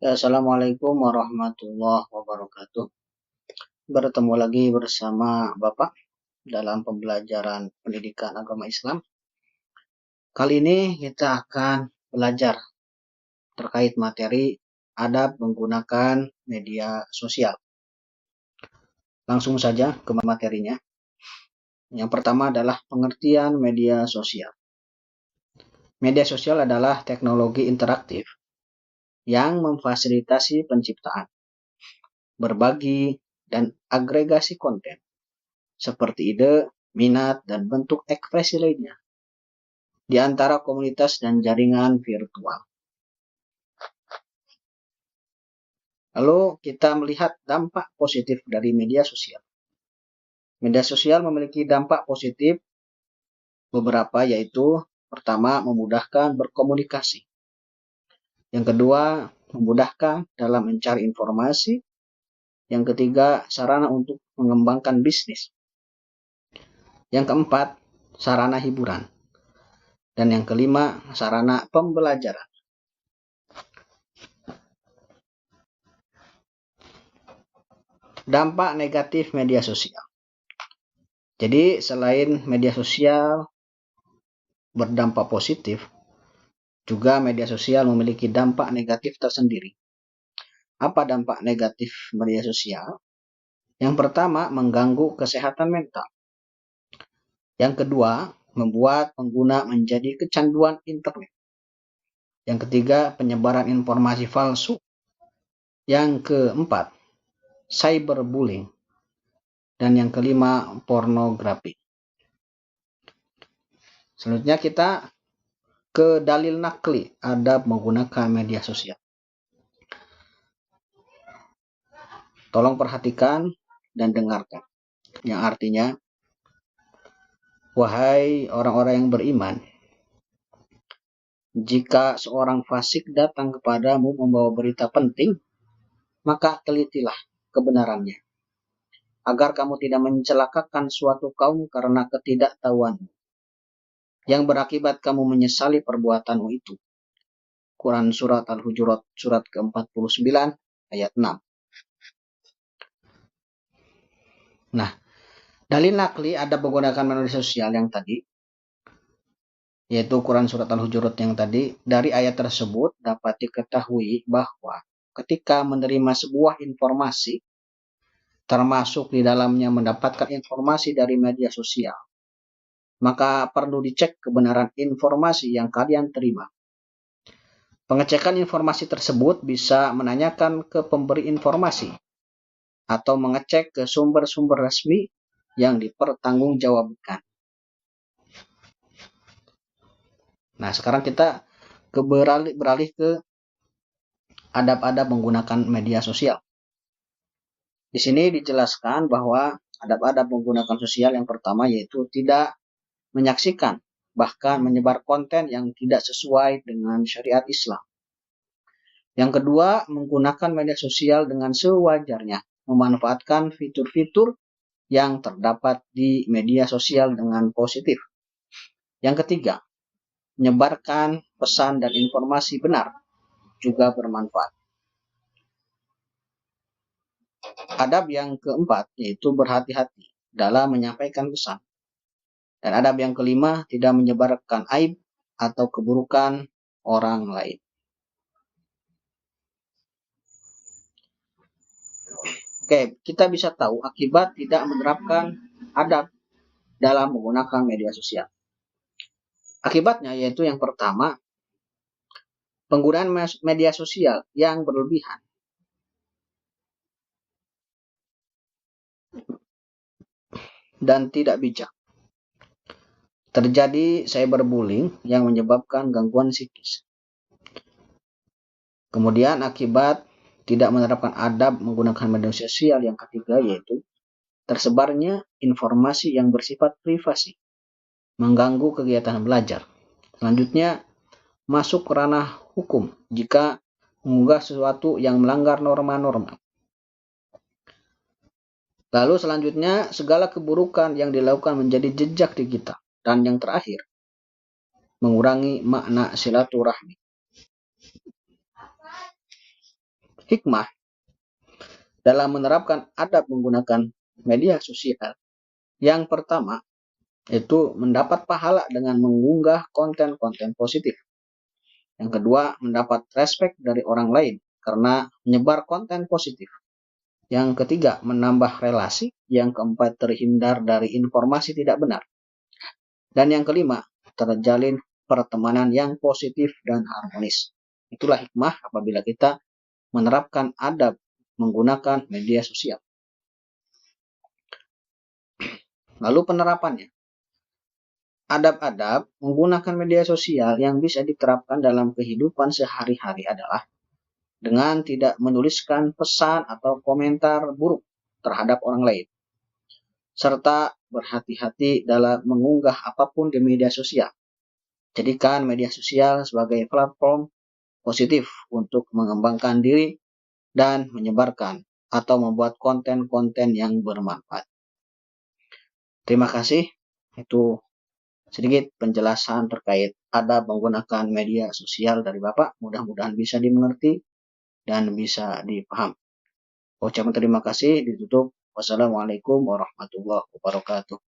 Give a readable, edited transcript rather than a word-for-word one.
Assalamualaikum warahmatullahi wabarakatuh. Bertemu lagi bersama Bapak dalam pembelajaran pendidikan agama Islam. Kali ini kita akan belajar terkait materi adab menggunakan media sosial. Langsung saja ke materinya. Yang pertama adalah pengertian media sosial. Media sosial adalah teknologi interaktif yang memfasilitasi penciptaan, berbagi, dan agregasi konten seperti ide, minat, dan bentuk ekspresi lainnya di antara komunitas dan jaringan virtual. Lalu kita melihat dampak positif dari media sosial. Media sosial memiliki dampak positif beberapa, yaitu pertama, memudahkan berkomunikasi. Yang kedua, memudahkan dalam mencari informasi. Yang ketiga, sarana untuk mengembangkan bisnis. Yang keempat, sarana hiburan. Dan yang kelima, sarana pembelajaran. Dampak negatif media sosial. Jadi selain media sosial berdampak positif, juga media sosial memiliki dampak negatif tersendiri. Apa dampak negatif media sosial? Yang pertama, mengganggu kesehatan mental. Yang kedua, membuat pengguna menjadi kecanduan internet. Yang ketiga, penyebaran informasi palsu. Yang keempat, cyberbullying. Dan yang kelima, pornografi. Selanjutnya kita ke dalil nakli adab menggunakan media sosial. Tolong perhatikan dan dengarkan. Yang artinya, wahai orang-orang yang beriman, jika seorang fasik datang kepadamu membawa berita penting, maka telitilah kebenarannya, agar kamu tidak mencelakakan suatu kaum karena ketidaktahuanmu, yang berakibat kamu menyesali perbuatanmu itu. Quran Surat Al-Hujurat surat ke-49 ayat 6. Nah, dalil nakli ada menggunakan media sosial yang tadi, yaitu Quran Surat Al-Hujurat yang tadi. Dari ayat tersebut dapat diketahui bahwa ketika menerima sebuah informasi, termasuk di dalamnya mendapatkan informasi dari media sosial, maka perlu dicek kebenaran informasi yang kalian terima. Pengecekan informasi tersebut bisa menanyakan ke pemberi informasi atau mengecek ke sumber-sumber resmi yang dipertanggungjawabkan. Nah, sekarang kita beralih ke adab-adab menggunakan media sosial. Di sini dijelaskan bahwa adab-adab menggunakan sosial yang pertama yaitu tidak menyaksikan, bahkan menyebar konten yang tidak sesuai dengan syariat Islam. Yang kedua, menggunakan media sosial dengan sewajarnya, memanfaatkan fitur-fitur yang terdapat di media sosial dengan positif. Yang ketiga, menyebarkan pesan dan informasi benar juga bermanfaat. Adab yang keempat yaitu berhati-hati dalam menyampaikan pesan. Dan adab yang kelima, tidak menyebarkan aib atau keburukan orang lain. Oke, kita bisa tahu akibat tidak menerapkan adab dalam menggunakan media sosial. Akibatnya yaitu yang pertama, penggunaan media sosial yang berlebihan. Dan tidak bijak. Terjadi cyberbullying yang menyebabkan gangguan psikis. Kemudian akibat tidak menerapkan adab menggunakan media sosial yang ketiga yaitu tersebarnya informasi yang bersifat privasi, mengganggu kegiatan belajar. Selanjutnya, masuk ke ranah hukum jika mengunggah sesuatu yang melanggar norma-norma. Lalu selanjutnya, segala keburukan yang dilakukan menjadi jejak digital. Dan yang terakhir, mengurangi makna silaturahmi. hikmah dalam menerapkan adab menggunakan media sosial. Yang pertama, itu mendapat pahala dengan mengunggah konten-konten positif. Yang kedua, mendapat respek dari orang lain karena menyebar konten positif. Yang ketiga, menambah relasi. Yang keempat, terhindar dari informasi tidak benar. Dan yang kelima, terjalin pertemanan yang positif dan harmonis. Itulah hikmah apabila kita menerapkan adab menggunakan media sosial. Lalu penerapannya. Adab-adab menggunakan media sosial yang bisa diterapkan dalam kehidupan sehari-hari adalah dengan tidak menuliskan pesan atau komentar buruk terhadap orang lain, serta berhati-hati dalam mengunggah apapun di media sosial. Jadikan media sosial sebagai platform positif untuk mengembangkan diri dan menyebarkan atau membuat konten-konten yang bermanfaat. Terima kasih. Itu sedikit penjelasan terkait adab menggunakan media sosial dari Bapak. Mudah-mudahan bisa dimengerti dan bisa dipaham. Ucapan terima kasih ditutup. Wassalamualaikum warahmatullahi wabarakatuh.